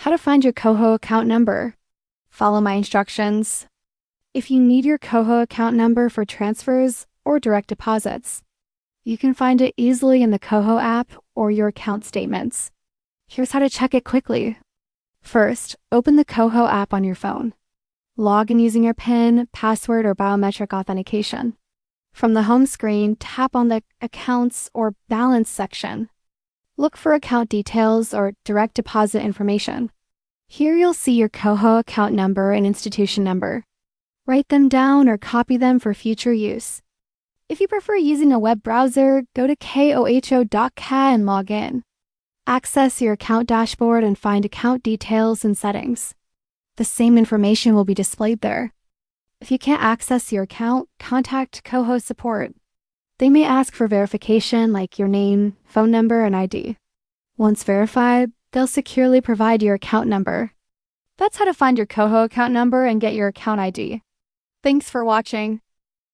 How to find your KOHO account number. Follow my instructions. If you need your KOHO account number for transfers or direct deposits, you can find it easily in the KOHO app or your account statements. Here's how to check it quickly. First, open the KOHO app on your phone. Log in using your PIN, password, or biometric authentication. From the home screen, tap on the Accounts or Balance section. Look for account details or direct deposit information. Here you'll see your KOHO account number and institution number. Write them down or copy them for future use. If you prefer using a web browser, go to koho.ca and log in. Access your account dashboard and find account details and settings. The same information will be displayed there. If you can't access your account, contact KOHO support. They may ask for verification like your name, phone number, and ID. Once verified, they'll securely provide your account number. That's how to find your KOHO account number and get your account ID. Thanks for watching.